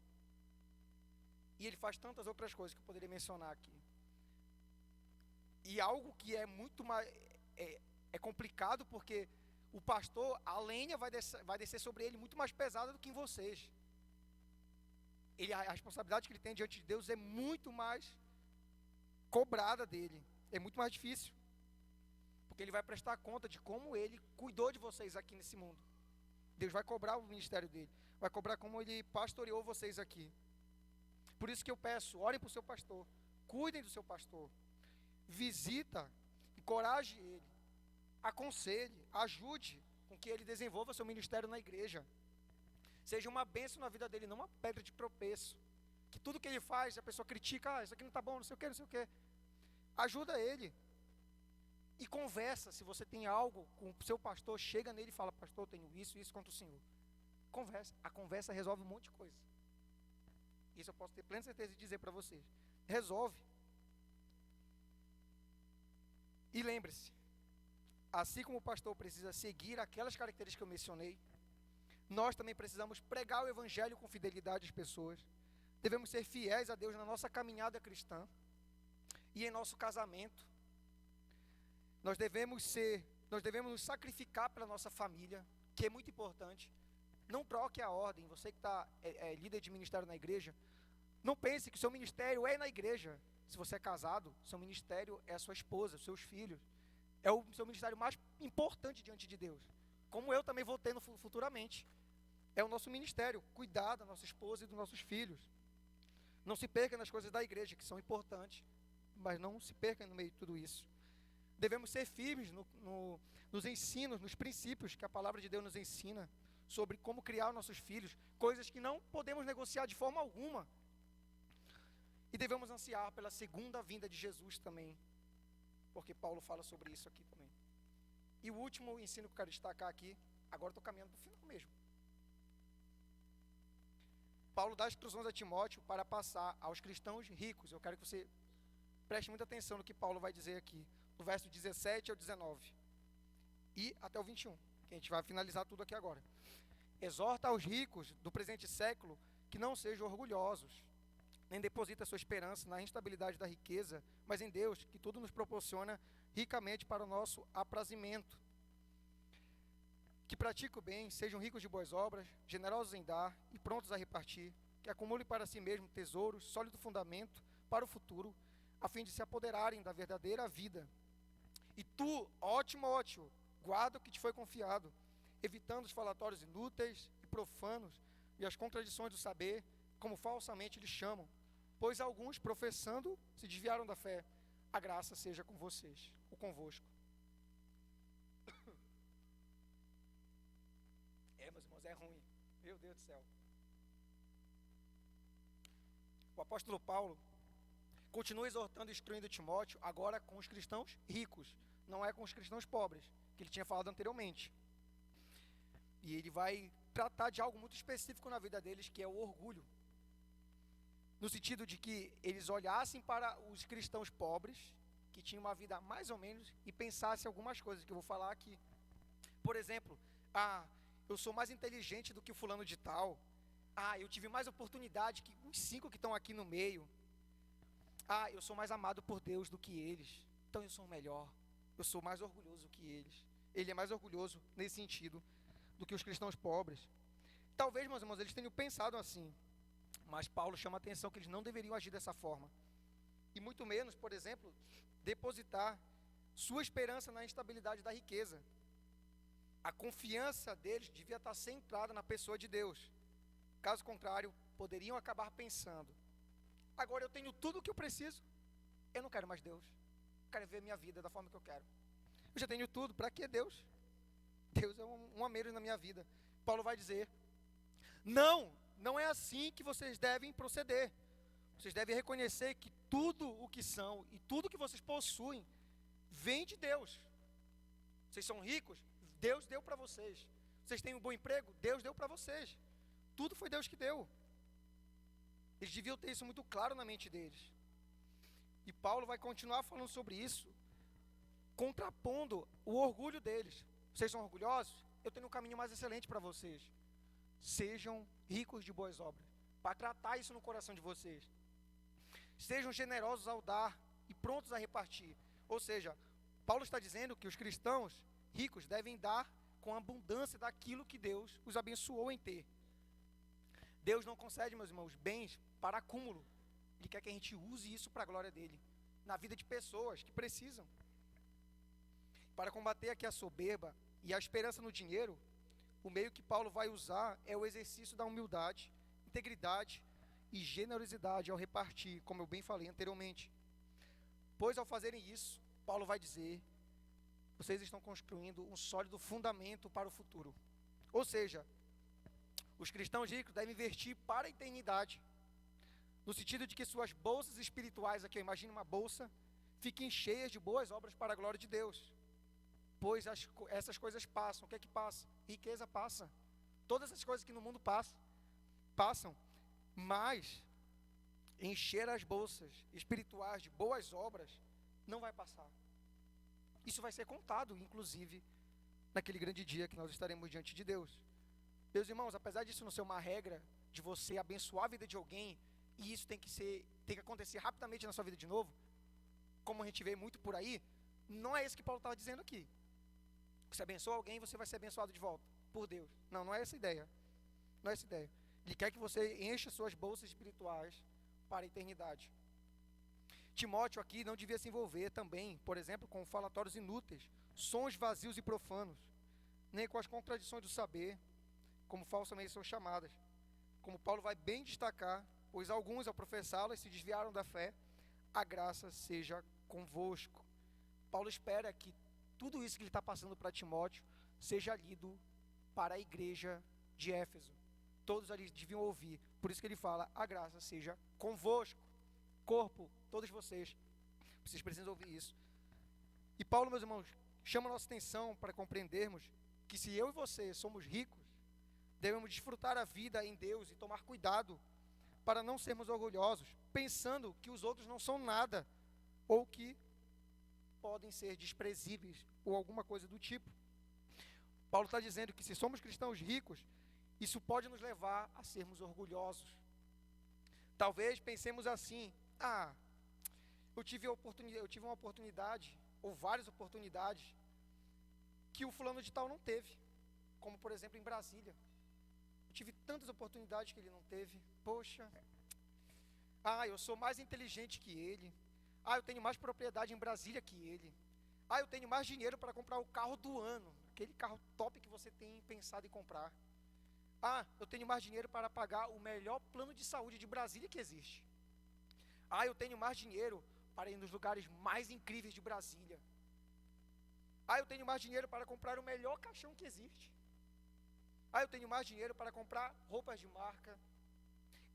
E ele faz tantas outras coisas que eu poderia mencionar aqui. E algo que é muito mais é complicado, porque o pastor, a lenha vai descer sobre ele muito mais pesada do que em vocês. A responsabilidade que ele tem diante de Deus é muito mais cobrada dele, é muito mais difícil, porque ele vai prestar conta de como ele cuidou de vocês aqui nesse mundo. Deus vai cobrar o ministério dele, vai cobrar como ele pastoreou vocês aqui. Por isso que eu peço, orem para o seu pastor, cuidem do seu pastor, visita, encoraje ele, aconselhe, ajude com que ele desenvolva seu ministério na igreja. Seja uma bênção na vida dele, não uma pedra de tropeço. Que tudo que ele faz, a pessoa critica, isso aqui não está bom, não sei o que, não sei o que. Ajuda ele. E conversa, se você tem algo com o seu pastor, chega nele e fala, pastor, eu tenho isso contra o senhor. Conversa. A conversa resolve um monte de coisa. Isso eu posso ter plena certeza de dizer para vocês. Resolve. E lembre-se, assim como o pastor precisa seguir aquelas características que eu mencionei, nós também precisamos pregar o evangelho com fidelidade às pessoas. Devemos ser fiéis a Deus na nossa caminhada cristã e em nosso casamento. Nós devemos nos sacrificar pela nossa família, que é muito importante. Não troque a ordem. Você que está líder de ministério na igreja, não pense que o seu ministério é na igreja. Se você é casado, seu ministério é a sua esposa, os seus filhos. É o seu ministério mais importante diante de Deus. Como eu também vou ter futuramente. É o nosso ministério, cuidar da nossa esposa e dos nossos filhos. Não se perca nas coisas da igreja, que são importantes, mas não se perca no meio de tudo isso. Devemos ser firmes nos ensinos, nos princípios que a palavra de Deus nos ensina, sobre como criar os nossos filhos, coisas que não podemos negociar de forma alguma. E devemos ansiar pela segunda vinda de Jesus também, porque Paulo fala sobre isso aqui também. E o último ensino que eu quero destacar aqui, agora estou caminhando para o final mesmo. Paulo dá instruções a Timóteo para passar aos cristãos ricos. Eu quero que você preste muita atenção no que Paulo vai dizer aqui, do verso 17 ao 19 e até o 21, que a gente vai finalizar tudo aqui agora. Exorta aos ricos do presente século que não sejam orgulhosos, nem deposita sua esperança na instabilidade da riqueza, mas em Deus, que tudo nos proporciona ricamente para o nosso aprazimento. Que pratiquem o bem, sejam ricos de boas obras, generosos em dar e prontos a repartir, que acumulem para si mesmos tesouros, sólido fundamento para o futuro, a fim de se apoderarem da verdadeira vida. E tu, ó Timóteo, guarda o que te foi confiado, evitando os falatórios inúteis e profanos e as contradições do saber, como falsamente lhes chamam, pois alguns, professando, se desviaram da fé. A graça seja com vocês, ou convosco. Meus irmãos, é ruim. Meu Deus do céu. O apóstolo Paulo continua exortando e instruindo Timóteo, agora com os cristãos ricos, não é com os cristãos pobres, que ele tinha falado anteriormente. E ele vai tratar de algo muito específico na vida deles, que é o orgulho. No sentido de que eles olhassem para os cristãos pobres, que tinham uma vida mais ou menos, e pensassem algumas coisas que eu vou falar aqui. Por exemplo, eu sou mais inteligente do que o fulano de tal. Eu tive mais oportunidade que os 5 que estão aqui no meio. Eu sou mais amado por Deus do que eles. Então eu sou o melhor. Eu sou mais orgulhoso que eles. Ele é mais orgulhoso nesse sentido do que os cristãos pobres. Talvez, meus irmãos, eles tenham pensado assim. Mas Paulo chama a atenção que eles não deveriam agir dessa forma. E muito menos, por exemplo, depositar sua esperança na instabilidade da riqueza. A confiança deles devia estar centrada na pessoa de Deus. Caso contrário, poderiam acabar pensando: agora eu tenho tudo o que eu preciso, eu não quero mais Deus. Eu quero ver minha vida da forma que eu quero. Eu já tenho tudo, para que Deus? Deus é um a menos na minha vida. Paulo vai dizer, não é assim que vocês devem proceder. Vocês devem reconhecer que tudo o que são e tudo que vocês possuem vem de Deus. Vocês são ricos, Deus deu para vocês. Vocês têm um bom emprego, Deus deu para vocês. Tudo foi Deus que deu. Eles deviam ter isso muito claro na mente deles. E Paulo vai continuar falando sobre isso, contrapondo o orgulho deles. Vocês são orgulhosos? Eu tenho um caminho mais excelente para vocês. Sejam ricos de boas obras, para tratar isso no coração de vocês. Sejam generosos ao dar e prontos a repartir. Ou seja, Paulo está dizendo que os cristãos ricos devem dar com abundância daquilo que Deus os abençoou em ter. Deus não concede, meus irmãos, bens para acúmulo. Ele quer que a gente use isso para a glória dele, na vida de pessoas que precisam. Para combater aqui a soberba e a esperança no dinheiro, o meio que Paulo vai usar é o exercício da humildade, integridade e generosidade ao repartir, como eu bem falei anteriormente. Pois ao fazerem isso, Paulo vai dizer, vocês estão construindo um sólido fundamento para o futuro. Ou seja, os cristãos ricos devem investir para a eternidade, no sentido de que suas bolsas espirituais, aqui eu imagino uma bolsa, fiquem cheias de boas obras para a glória de Deus. Pois essas coisas passam. O que é que passa? Riqueza passa. Todas as coisas que no mundo passam. Mas encher as bolsas espirituais de boas obras não vai passar. Isso vai ser contado, inclusive, naquele grande dia que nós estaremos diante de Deus. Meus irmãos, apesar disso não ser uma regra de você abençoar a vida de alguém, e isso tem que acontecer rapidamente na sua vida de novo, como a gente vê muito por aí, não é isso que Paulo estava dizendo aqui. Se abençoa alguém, você vai ser abençoado de volta, por Deus. Não é essa a ideia. Não é essa a ideia. Ele quer que você encha suas bolsas espirituais para a eternidade. Timóteo aqui não devia se envolver também, por exemplo, com falatórios inúteis, sons vazios e profanos, nem com as contradições do saber, como falsamente são chamadas. Como Paulo vai bem destacar, pois alguns, ao professá-las, se desviaram da fé, a graça seja convosco. Paulo espera que tudo isso que ele está passando para Timóteo seja lido para a igreja de Éfeso. Todos ali deviam ouvir. Por isso que ele fala, a graça seja convosco. Corpo, todos vocês precisam ouvir isso. E Paulo, meus irmãos, chama a nossa atenção para compreendermos que se eu e você somos ricos, devemos desfrutar a vida em Deus e tomar cuidado para não sermos orgulhosos, pensando que os outros não são nada, ou que podem ser desprezíveis, ou alguma coisa do tipo. Paulo está dizendo que se somos cristãos ricos, isso pode nos levar a sermos orgulhosos. Talvez pensemos assim, eu tive uma oportunidade, ou várias oportunidades, que o fulano de tal não teve, como por exemplo em Brasília. Eu tive tantas oportunidades que ele não teve. Poxa, eu sou mais inteligente que ele. Eu tenho mais propriedade em Brasília que ele. Eu tenho mais dinheiro para comprar o carro do ano, aquele carro top que você tem pensado em comprar. Eu tenho mais dinheiro para pagar o melhor plano de saúde de Brasília que existe. Eu tenho mais dinheiro para ir nos lugares mais incríveis de Brasília. Eu tenho mais dinheiro para comprar o melhor caixão que existe. Eu tenho mais dinheiro para comprar roupas de marca,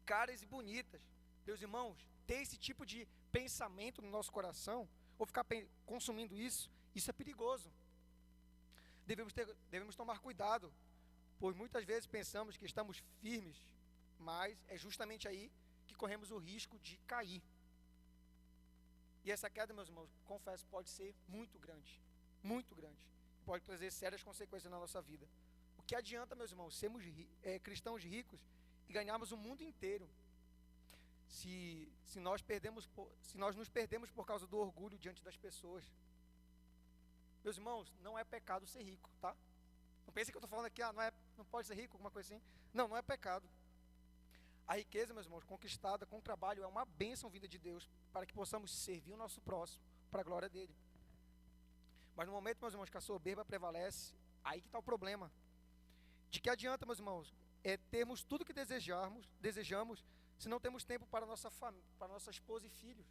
caras e bonitas. Meus irmãos, ter esse tipo de pensamento no nosso coração, ou ficar consumindo isso é perigoso. Devemos tomar cuidado, pois muitas vezes pensamos que estamos firmes, mas é justamente aí que corremos o risco de cair. E essa queda, meus irmãos, confesso, pode ser muito grande, pode trazer sérias consequências na nossa vida. O que adianta, meus irmãos, sermos cristãos ricos e ganharmos o mundo inteiro, se nós nos perdemos por causa do orgulho diante das pessoas? Meus irmãos, não é pecado ser rico, tá? Não pense que eu estou falando aqui, não pode ser rico, alguma coisa assim. Não é pecado. A riqueza, meus irmãos, conquistada com trabalho, é uma bênção vinda de Deus, para que possamos servir o nosso próximo, para a glória dele. Mas no momento, meus irmãos, que a soberba prevalece, aí que está o problema. De que adianta, meus irmãos, termos tudo que desejamos, se não temos tempo para nossa esposa e filhos?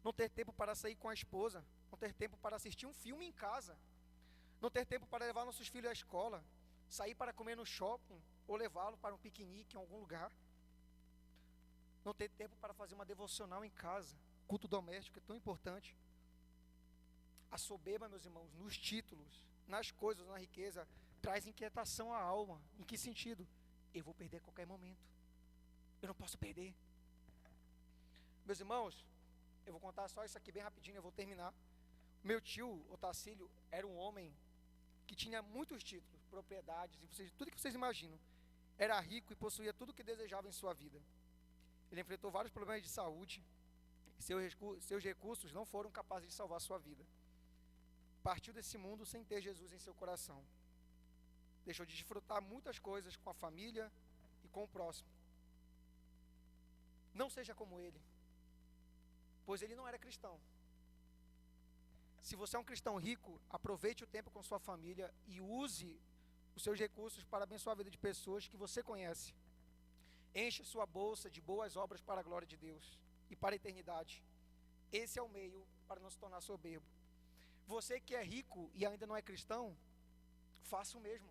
Não ter tempo para sair com a esposa, não ter tempo para assistir um filme em casa, Não ter tempo para levar nossos filhos à escola, sair para comer no shopping ou levá-lo para um piquenique em algum lugar. Não ter tempo para fazer uma devocional em casa. Culto doméstico é tão importante. A soberba, meus irmãos, nos títulos, nas coisas, na riqueza, traz inquietação à alma. Em que sentido? Eu vou perder a qualquer momento. Eu não posso perder. Meus irmãos, eu vou contar só isso aqui bem rapidinho, eu vou terminar. Meu tio, Otacílio, era um homem que tinha muitos títulos, propriedades, tudo que vocês imaginam. Era rico e possuía tudo o que desejava em sua vida. Ele enfrentou vários problemas de saúde. Seus recursos não foram capazes de salvar sua vida. Partiu desse mundo sem ter Jesus em seu coração. Deixou de desfrutar muitas coisas com a família e com o próximo. Não seja como ele, pois ele não era cristão. Se você é um cristão rico, aproveite o tempo com sua família e use os seus recursos para abençoar a vida de pessoas que você conhece. Encha sua bolsa de boas obras para a glória de Deus e para a eternidade. Esse é o meio para não se tornar soberbo. Você que é rico e ainda não é cristão, faça o mesmo.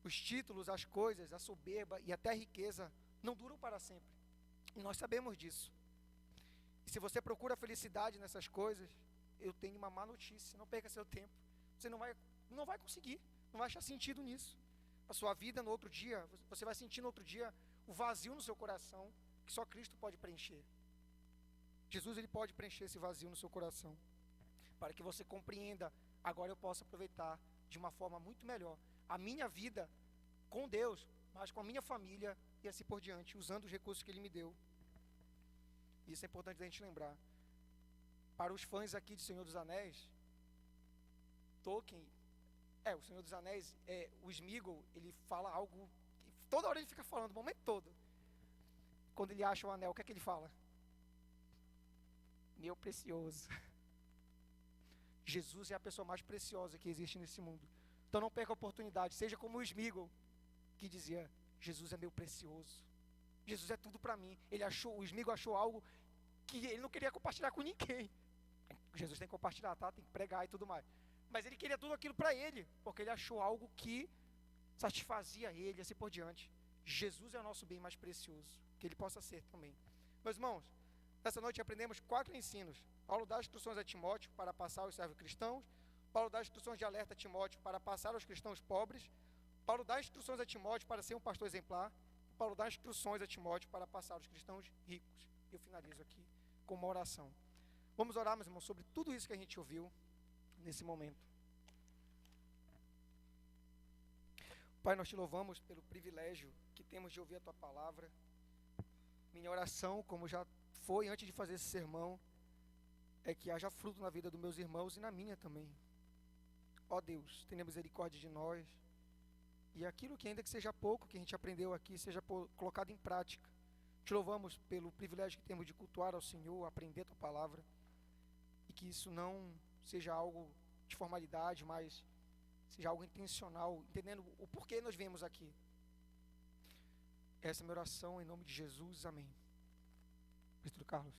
Os títulos, as coisas, a soberba e até a riqueza não duram para sempre. E nós sabemos disso. E se você procura felicidade nessas coisas, eu tenho uma má notícia. Não perca seu tempo. Você não vai conseguir. Não vai achar sentido nisso. A sua vida no outro dia, você vai sentir no outro dia o vazio no seu coração que só Cristo pode preencher. Jesus, ele pode preencher esse vazio no seu coração, para que você compreenda, agora eu posso aproveitar de uma forma muito melhor a minha vida com Deus, mas com a minha família e assim por diante, usando os recursos que Ele me deu. Isso é importante a gente lembrar. Para os fãs aqui de Senhor dos Anéis, Tolkien, o Senhor dos Anéis, o Sméagol, ele fala algo, que toda hora ele fica falando, o momento todo. Quando ele acha o anel, o que é que ele fala? Meu precioso. Jesus é a pessoa mais preciosa que existe nesse mundo. Então não perca a oportunidade, seja como o Sméagol, que dizia, Jesus é meu precioso. Jesus é tudo para mim. O Sméagol achou algo que ele não queria compartilhar com ninguém. Jesus tem que compartilhar, tá? Tem que pregar e tudo mais. Mas ele queria tudo aquilo para ele, porque ele achou algo que satisfazia ele, assim por diante. Jesus é o nosso bem mais precioso, que ele possa ser também. Meus irmãos, nessa noite aprendemos 4 ensinos. Paulo dá instruções a Timóteo para passar aos servos cristãos. Paulo dá instruções de alerta a Timóteo para passar aos cristãos pobres. Paulo dá instruções a Timóteo para ser um pastor exemplar. Paulo dá instruções a Timóteo para passar aos cristãos ricos. Eu finalizo aqui com uma oração. Vamos orar, meus irmãos, sobre tudo isso que a gente ouviu nesse momento. Pai, nós te louvamos pelo privilégio que temos de ouvir a tua palavra. Minha oração, como já foi antes de fazer esse sermão, é que haja fruto na vida dos meus irmãos e na minha também. Ó Deus, tenha misericórdia de nós. E aquilo que ainda que seja pouco que a gente aprendeu aqui, seja colocado em prática. Te louvamos pelo privilégio que temos de cultuar ao Senhor, aprender a tua palavra. E que isso não seja algo de formalidade, mas seja algo intencional, entendendo o porquê nós viemos aqui. Essa é a minha oração em nome de Jesus, amém. Pastor Carlos.